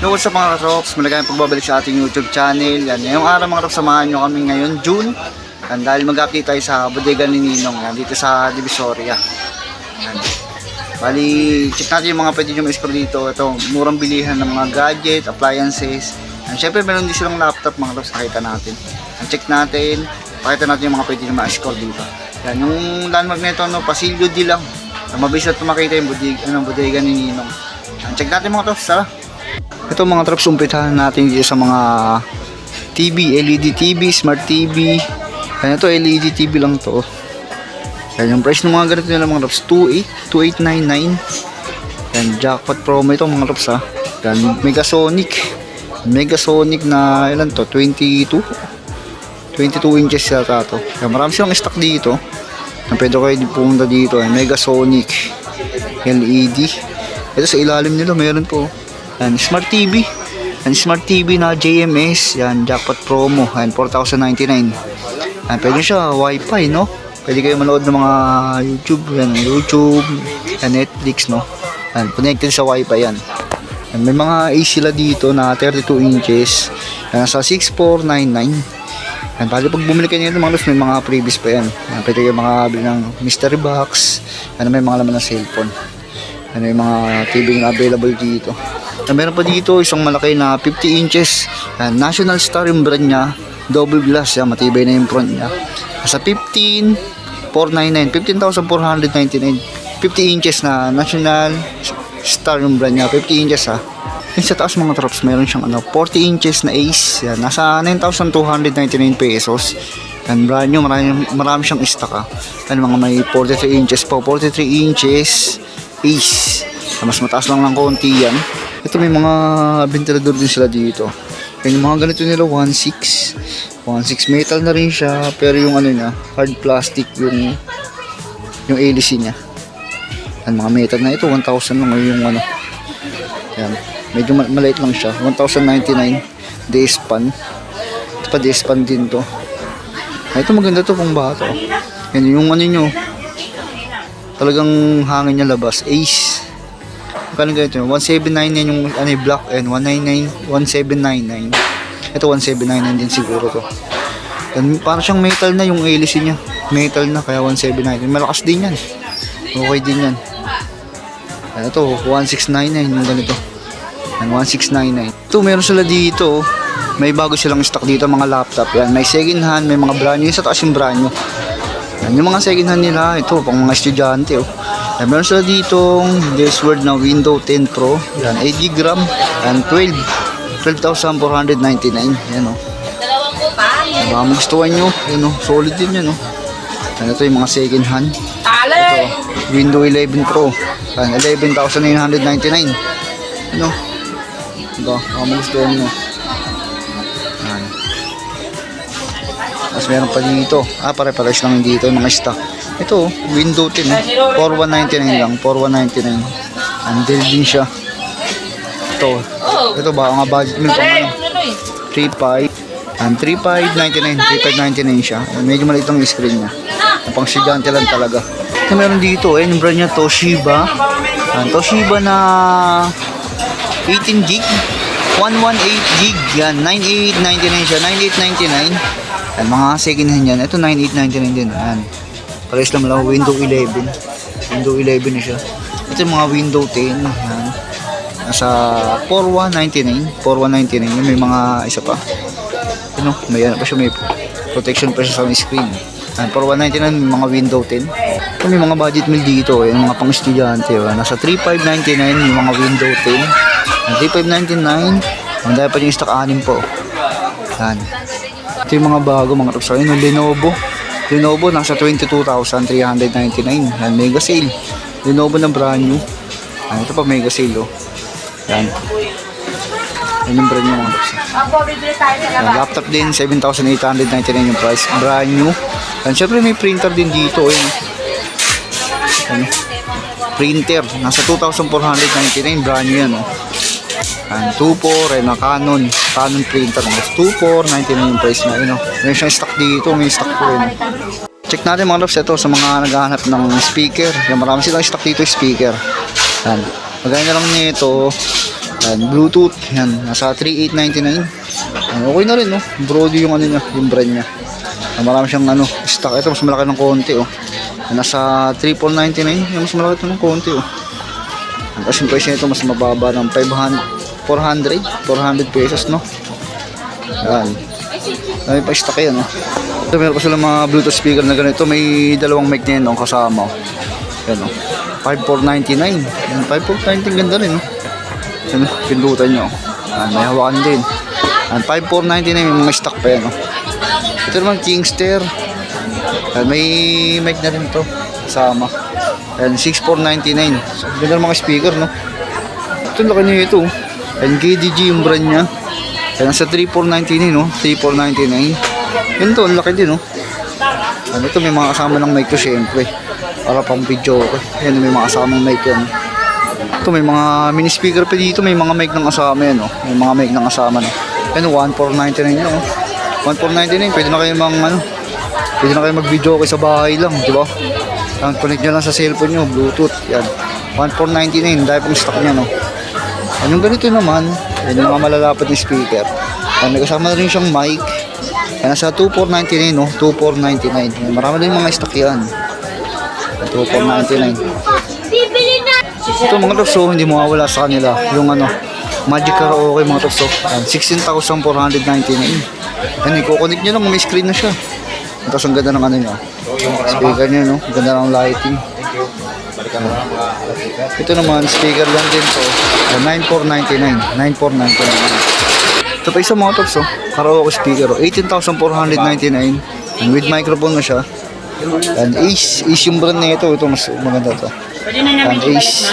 Yo, what's up mga katrops? Malagayang pagbabalik sa ating YouTube channel. Yan, ngayong araw mga katrops, samahan nyo kami ngayon, June. Yan, dahil mag-update tayo sa bodega ni Ninong, yan, dito sa Divisoria. Yan. Bali, check natin yung mga pwede nyo ma-score dito. Ito, murang bilihan ng mga gadget, appliances. Yan, syempre meron din silang laptop mga katrops, nakita natin. Yan, check natin, pakita natin yung mga pwede nyo ma-score dito. Yan, yung landmark nito, no, Pasilyo di lang. Mabilis na makita yung bodega ni Ninong. Yan, check natin mga katrops, tara. Ito mga traps, umpitahan natin dito sa mga TV, LED TV, Smart TV. Ayan, ito LED TV lang to. Ayan, yung price ng mga ganito nila mga traps, 2899. Ayan, jackpot promo ito mga traps ha. Ayan, Megasonic na ilan to, 22 inches yata to. Ayan, marami silang stock dito. Ayan, pwede kayo pumunta dito. Ayan, Megasonic LED. Ito sa ilalim nila meron po. Yan, Smart TV. Yan, Smart TV na JMS. Yan, jackpot promo. Yan, 4,099. Yan, pwede siya, Wi-Fi, no? Pwede kayo manood ng mga YouTube. Yan, yan, Netflix, no? Yan, connected sa Wi-Fi yan. Yan, may mga AC sila dito na 32 inches. Yan, nasa 6,499. Yan, pwede pag bumili kayo nito, mga may mga previous pa yan. Yan, pwede kayo makabili ng mystery box. Yan, may mga laman ng cellphone. Yan, may mga TV na available dito. Meron pa dito isang malaki na 50 inches. Yan, National Star yung brand niya. Double glass. Yan, matibay na yung front niya. Sa 15,499. 15,499. 50 inches na National Star yung brand niya. 50 inches ha. Yan, sa taas mga traps, meron siyang 40 inches na Ace. Yan, nasa 9,299 pesos. Yan, brand new. Marami siyang stock ha. Yan, mga may 43 inches po. 43 inches Ace. Mas mataas lang ng konti yan. Ito may mga ventilador din sila dito. Yan, yung mga ganito nila 1.6 metal na rin siya, pero yung ano niya hard plastic yung hélice niya. Yan, mga metal na ito 1,000 lang yung ano. Yan, medyo maliit lang siya, 1,099. D-span. Ito pa D-span din to. Ito maganda to pang bata. Yan yung ano nyo, talagang hangin niya labas. Ace. Kano ganito yun? 1,799 yung ano, black and 1,799. Ito 1,799 din siguro to. Yan, parang siyang metal na yung hélice niya. Metal na kaya 1,799. Malakas din yan. Okay din yan. Yan, ito 1,699 yung ganito. Yan, 1,699. Ito meron sila dito. May bago silang stock dito mga laptop. Yan, may second hand, may mga brand new. Sa taas yung brand new. Yan, yung mga second hand nila, ito pang mga estudyante oh. Yan, meron sila ditong Desword na Windows 10 Pro. Yan, 8GB RAM. Yan, 12,499. Yan o. Baka magustuhan nyo. Yan o, solid din yan o. Yan, ito yung mga second hand. Ito, Windows 11 Pro. Yan, 11,999. Yan o. Baka magustuhan nyo. Yan. Tapos meron pa dito. Pare-pares lang dito yung mga stock. Ito, Windows 10. 4,199 lang. 4,199. Andel din siya. Ito baka nga budget meal pa man. 3,500. 3,599. 3,599 siya. Medyo maliit ang screen niya. Pang estudyante lang talaga. Ito meron dito. Yung brand niya Toshiba. Toshiba na 18GB. 118GB. Yan. 9,899 siya. 9,899. Yan, mga second hand yan. Ito 9,899 din. Yan. Pares lang lang, Windows 11. Windows 11 na siya. Ito yung mga Windows 10. Yan. Nasa 4,199. 4,199. Yung may mga isa pa. Ano, may ano pa siya, may protection pa siya sa screen. Yan, 4,199 may mga Windows 10. Ito may mga budget meal dito. Yung mga pang estudyante. Nasa 3,599 yung mga Windows 10. 3,599. Ang dahil pa yung stock 6 po. Yan. Ito yung mga bago, mga tops. Yung Lenovo nasa 22,399. Yan, mega sale. Lenovo na brand new. Yan, ito pa mega sale oh. Yan. Yan yung brand new mga tops. Yan, laptop din 7,899 yung price. Brand new. Yan, syempre may printer din dito. Yan. Printer nasa 2,499. Brand new yan oh. Yan, 2.4 na Canon printer. 2,499 yung price na yun. May siyang stock dito, may stock po rin. Check natin mga loves ito sa mga naghahanap ng speaker. Yan, marami silang stock dito speaker. Yan. Maganda lang nito Yan, Bluetooth. Yan, nasa 3,899. Yan, okay na rin, no? Brody yung ano niya, yung brand niya. Yan, marami siyang ano, stock. Ito, mas malaki ng konti, oh. Yan, nasa 3,499. Yan, mas malaki ito ng konti, oh. Yan, kasi yung price nito mas mababa ng 400 pesos, no? Yan. May pa stock yan, no? Ito, meron pa sila mga Bluetooth speaker na ganito. May dalawang mic na yan, no, kasama, oh. Yan, oh. 5,499. Yan, 5,499, ganda rin, no? Yan, pindutan nyo. Yan, may hawakan din. Yan, 5,499, may stock pa yan, no? Ito naman, Kingster. Yan, may mic na rin to kasama. Yan, 6,499. So, ganda ng mga speaker, no? Ito, laki nyo ito. Yan, KDG yung brand nya. Yan, nasa 3,499, no? 3,499. Yun to, laki din, no? Yan, ito, may mga kasama ng mic to, syempre. Para pang video ko. Yan, may mga kasamang mic yan. Ito, may mga mini speaker pa dito. May mga mic ng kasama yan, no? May mga mic ng kasama, no? Yan, 1,499, no? 1,499, pwede na kayo pwede na kayo mag-video ko sa bahay lang, di ba? Connect nyo lang sa cellphone nyo, Bluetooth, yan. 1,499, dahil pong stock nyo, no? Yan, yung ganito naman, yan yung mga malalapad na speaker. Yan, may kasama na rin siyang mic. Yan, nasa 2,499, no? 2,499. Yan, marami na yung mga stock yan. 2,499. Ito mga tokso, hindi mawawala sa kanila. Yung ano, Magic Karaoke mga tokso. Yan, 16,499. Yan, i-connect nyo lang, may screen na siya. Tapos ang ganda ng ano nyo. Speaker nyo, no? Ang ganda ng lighting. Ito naman, speaker lang din to. 9,499. 9,499. Ito pa isang mga tokso. Karaoke speaker, 18,499. And with microphone na siya. Yan, Ace yung brand na ito. Ito mas maganda to. Yan, Ace.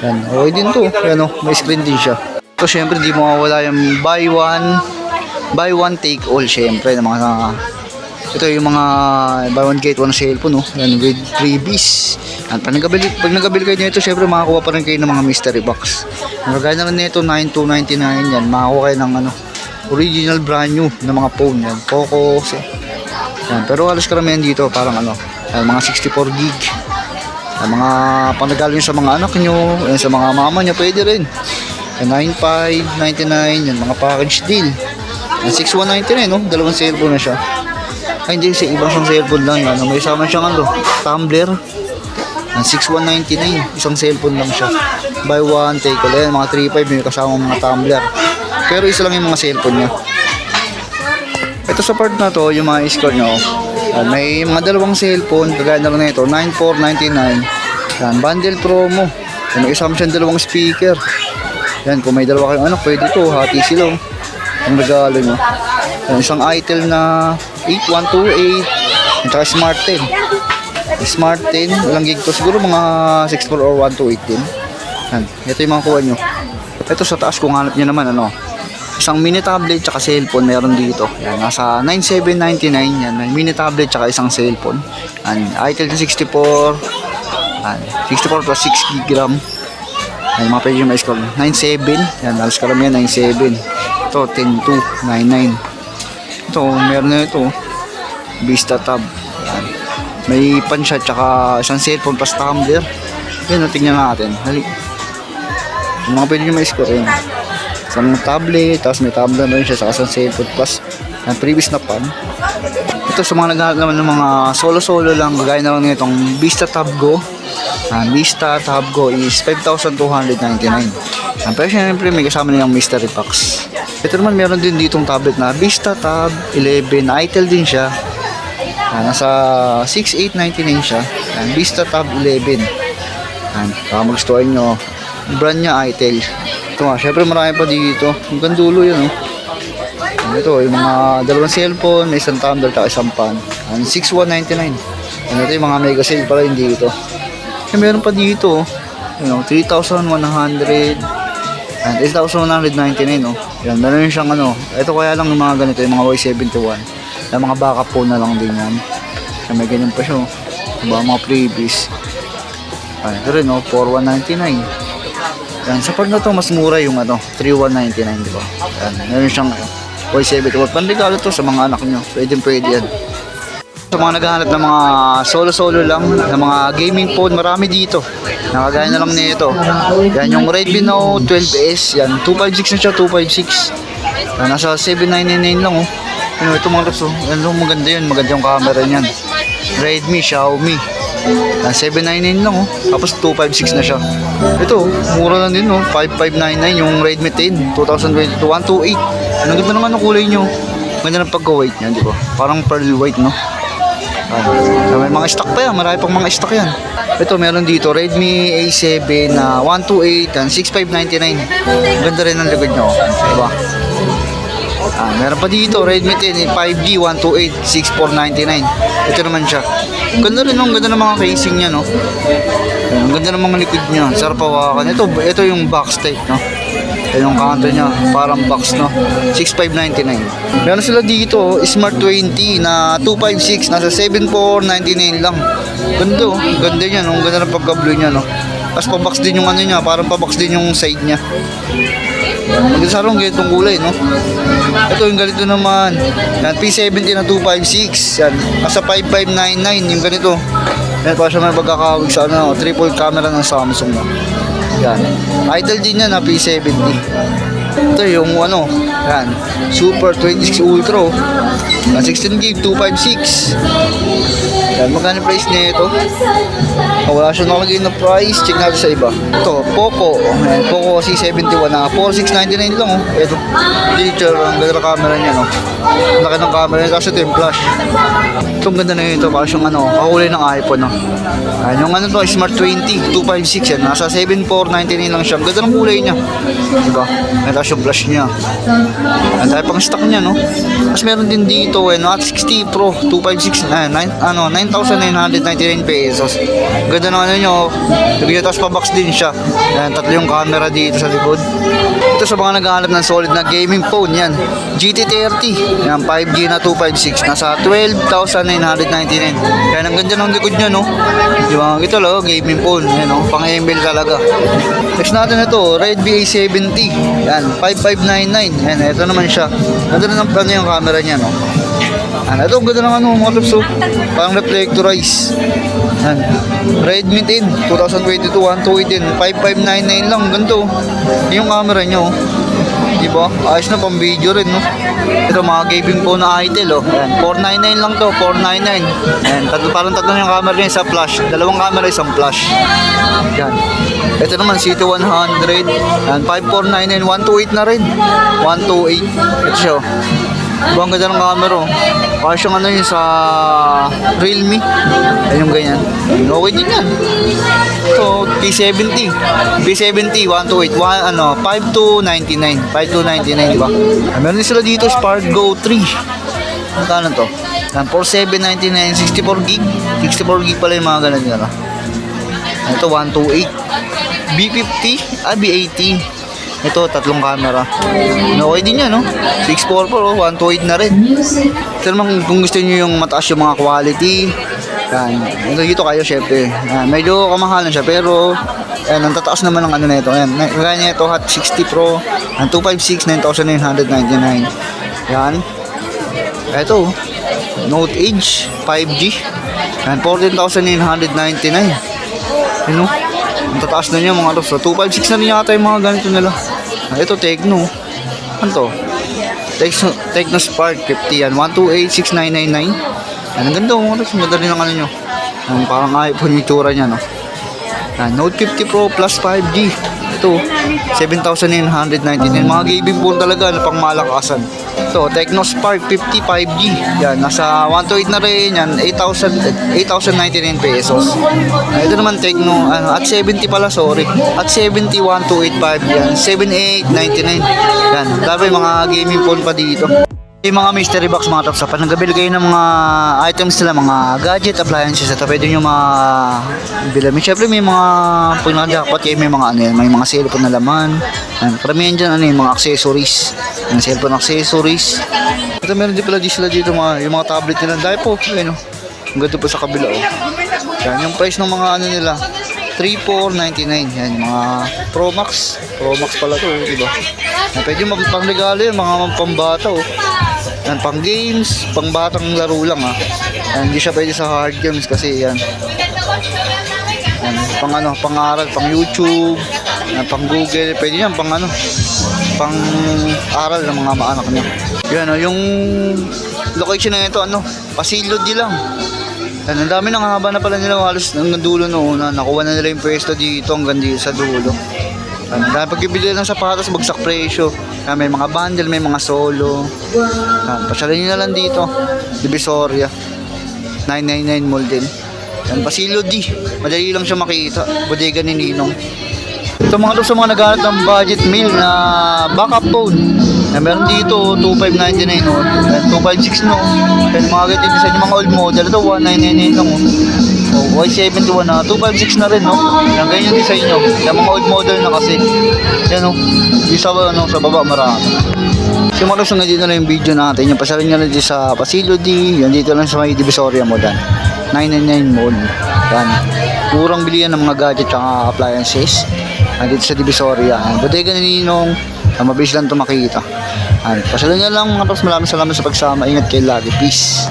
Yan, okay din to. Yan, oh, may screen din siya. Ito syempre di mawawala yung buy one take all syempre ng mga ito yung mga buy one get one cellphone, no? Yan, with freebies. Yan, pag nagabili kayo nito syempre makakuha pa rin kayo ng mga mystery box. Kagaya naman nito 9,299 yan, makakuha kayo ng ano original brand new na mga phone yan, Poco. Yan, pero halos karamihan dito parang ano, yan, mga 64 gig. Yan, mga panagalo nyo sa mga anak nyo, yan, sa mga mama nyo, pwede rin. Yan, 9,599, yan, mga package deal. Yan, 6,199, no? Dalawang cellphone na siya. Ay, hindi, sa ibang siyang cellphone lang yan. May sama siyang ano, tumbler. Yan, 6,199, isang cellphone lang siya. Buy one, take all. Yan, mga 3,500, may kasama mga tumbler. Pero isa lang yung mga cellphone niya. Ito sa part na to, yung mga score nyo, may mga dalawang cellphone, kagaya na lang na ito, 9,499. Yan, bundle promo. Yan, may isama siyang dalawang speaker. Yan, kung may dalawa kayong anak, pwede ito, hati sila. Ang regalo nyo. Yan, isang itel na 8128, at saka Smart 10. Smart 10, walang gig to, siguro mga 64 or 128 din. Yan, ito yung mga kuha nyo. Ito sa taas, kung hanap nyo naman, ano, isang mini tablet tsaka cellphone meron dito. Yan, nasa 9,799 yan. May mini tablet tsaka isang cellphone. Yan, itel na 64. Yan, 64 plus 6 GB RAM. Yan, mga pwede yung ma-scroll. 9,700. Yan, halos karamihan 9,700. Ito, 10,299. Ito, meron na ito. Vista Tab. Yan. May pan siya tsaka isang cellphone plus tumbler. Yan, tingnan natin. Hali. Yung mga pwede yung ma-scroll. Yan. Isang tablet, tapos may tablet na rin siya sa isang cellphone plus ang previous na pan. Ito sa mga naghahanap naman ng mga solo-solo lang, gaya na lang nitong Vista Tab Go. Vista Tab Go is 5,299. Pero syempre may kasama nilang mystery box. Ito naman meron din ditong tablet na Vista Tab 11, itel din siya. Nasa 6,899 siya. Vista Tab 11. Baka magustuhan nyo, brand niya itel. Ito nga, syempre marami pa dito. Yung gandulo yun, oh. Ito, yung mga dalawang cellphone, may isang tumbler, at isang pan. 6,199. Ito yung mga mega sale pala, hindi ito. Yung meron pa dito, oh. 3,100. 8,199, oh. Yan, meron siyang ano. Ito kaya lang yung mga ganito, yung mga Y71. Yung mga backup phone na lang din yan. May ganyan pa siya, oh. Mga previous. Ito rin, oh, 4,199. Yan, sa part na to mas mura yung ano, 3,199, di ba? Yan, meron siyang Y71. Panregalo to sa mga anak nyo. Pwede yan. Sa mga naghahanap ng mga solo-solo lang, ng mga gaming phone, marami dito. Nakagaya na lang nito. Yan yung Redmi Note 12S, yan 256 na siya, 256. Yan, nasa 799 lang oh. Ano ito mga loves oh. Yan oh, maganda yun, maganda yung camera niyan. Redmi, Xiaomi. Yan, 799 lang oh. Tapos 256 na siya. Ito, mura lang din oh. 5599 yung Redmi 10 2022, 128. Ang ganda naman ang kulay nyo. Ganda ng pagka-white niya, di ba? Parang pearl white, no? So, may mga stock pa yan. Marami pang mga stock yan. Ito, meron dito. Redmi A7 na 128 and 6599. Ganda rin ang likod nyo. Diba? Meron pa dito. Redmi 10 5G 128 6499. Ito naman siya. Ganda rin. Ang ganda ng mga casing niya, no? Ang ganda ng mga likod niya. Sarap hawakan. Ito yung box type, no? Ito yung kanto niya. Parang box, no? 6599. Meron sila dito. Smart 20 na 256. Nasa 7499 lang. Ganda, oh. Ganda niya, no? Ang ganda ng pagka-blue niya, no? Tapos pa-box din yung ano niya. Parang pa-box din yung side niya. Maganda sa rong ganitong kulay, no? Ito yung ganito naman. Yan, P70 na 256. Yan. Nasa 5599 yung ganito. Yan, para siya may pagkakawig sa ano, triple camera ng Samsung, no? Yan. Idol din yan na P70. Ito yung ano, yan. Super 26 Ultra. Yan, 16GB 256. Yan, magkano price niya ito? Wala siya nakalagay na price. Check natin sa iba. Ito, Poco. Ayan, Poco C71 na 4699 lang oh. Ito, feature. Ang ganda ng camera niya, no? Ang laki ng camera niya. Kasi ito yung flash. Itong ganda na ito. Parang siyang ano, kakulay ng iPhone, no? Ayan, yung ano to, Smart 20 256 yan. Nasa 7499 lang siya. Ang ganda ng kulay niya. Diba? Ito yung flash niya. Ang dahil pang stock niya, no? Tapos meron din dito, at 60 Pro 256 9,999 pesos. Ganda ng ano nyo. Tapos pa-box din siya. Yan, tatlo yung camera dito sa likod. Ito sa mga naghahanap ng solid na gaming phone, yan. GT30. Yan, 5G na 256. Nasa 12,999. Kaya ang ganda ng likod niya, no? Diba? Ito lang, gaming phone. Yan, no? Pang-email talaga. Next natin ito, Redmi A70. Yan, 5599. Yan, ito naman siya. Ganda na ano yung camera niya, no? Ito, ganda ng ano, mga loves, parang reflectorize. Yan. Redmi 10, 2022, 128 din, 5599 lang, ganito. Yung camera nyo, diba? Ayos na pang video rin, no? Ito, mga gaming phone na Itel, oh. Yan, 499 lang to, 499. Yan, parang tatlo yung camera niya, isa flash. Dalawang camera, isang flash. Yan. Ito naman, CT100. Yan, 5499, 128 na rin. 128. Ito siya, oh. Diba, ang ganda ng camera, oh. Parang siyang ano yun sa Realme. Ayun yung ganyan. Okay din yan. So, P70. P70, 128. 5299. 5299, diba? Meron din sila dito, Spark Go 3. Magkano to? 4799, 64GB. 64GB pala yung mga ganun nila. Ito, 128. B50, B80. Ito, tatlong camera. Okay din yan, no? 644, oh, 128 na rin. Ito naman, kung gusto nyo yung mataas yung mga quality, yan. Ito dito kayo, syempre. Yan, medyo kamahalan siya, pero yan, ang tataas naman ng ano na ito. Yan, kaya ito, Hot 60 Pro, ang 256, 9,999. Yan. Ito, Note Edge, 5G. Yan, 14,999. Yan, no? Ang tataas na niya mga loves. So, 256 na rin yata yung mga ganito nila. Ito, Tecno. Ano to? Tecno Spark 50 yan. 1286999. Yan, ang ganda mga loves. Ang ganda rin ang ano nyo. Yan, parang iPhone yung tsura niya, no? Yan, Note 50 Pro plus 5G. Ito, 7,999. Mga gaming phone talaga na pang malakasan. Ito, Tecno Spark 50 5G. Yan, nasa 128 na rin. Yan, 8,099 pesos. Ito naman Tecno, at 70 pala, sorry. At 70, 1285 yan. 7899. Yan, dapat mga gaming phone pa dito. Yung mga mystery box mga tops, pag nagabili kayo ng mga items nila, mga gadget, appliances, ito pwede nyo bilhin. Siyempre may mga, pag naka-jackpot kayo, may mga ano yan, may mga cellphone na laman. Karamihan dyan, ano yung mga accessories. Yung cellphone accessories. Ito meron din pala sila dito, yung mga tablet nila. Dahil po, ayun o. Ang ganda po sa kabila o. Yan, yung price ng mga ano nila, 3499. Yan, mga Pro Max. Pro Max pala to, diba? Pwede yung pang-regalo yun, mga pambata o. Yan, pang games, pang batang laro lang ha. Hindi siya pwede sa hard games kasi yan. Yan, pang ano, pang-aral, pang YouTube, yan, pang Google, pwede yan, pang ano, pang aral ng mga anak niya. Yan, yung location na ito, ano, Pasilod di lang. Yan, ang dami nang haba na pala nila, halos hanggang dulo noon, nakuha na nila yung pwesto dito hanggang dito sa dulo. Yan, dahil pagkibili ng sapatos, bagsak presyo. Yan, may mga bundle, may mga solo. Yan, pasyalan nyo na lang dito, Divisoria. 999 Mall din. Yan, Pasilod di. Madali lang siya makita. Bodega ni Ninong. Ito mga to sa mga naghanap ng budget meal na backup phone. Yan, meron dito 2599 no. Yan, 256 no. Yan, mga ganyan design yung mga old model. Ito 1999 lang oh. Oh, Y71 na 256 na rin no. Yan, ganyan yung design nyo. Yan, mga old model na kasi. Yan no. Yung sa, ano, sa baba marami. So mga gusto nga dito na yung video natin. Yung pasarin nyo lang dito sa Pasilod di. Yan dito lang sa may Divisoria mo dan. 999 Mall. Yan. Murang bilihan ng mga gadget at appliances. Dito sa Divisoria. Bodega ni Ninong. Mabilis lang ito makita. Pasalan nyo lang mga gusto. Maraming salamat sa pagsama. Ingat kayo lagi. Peace.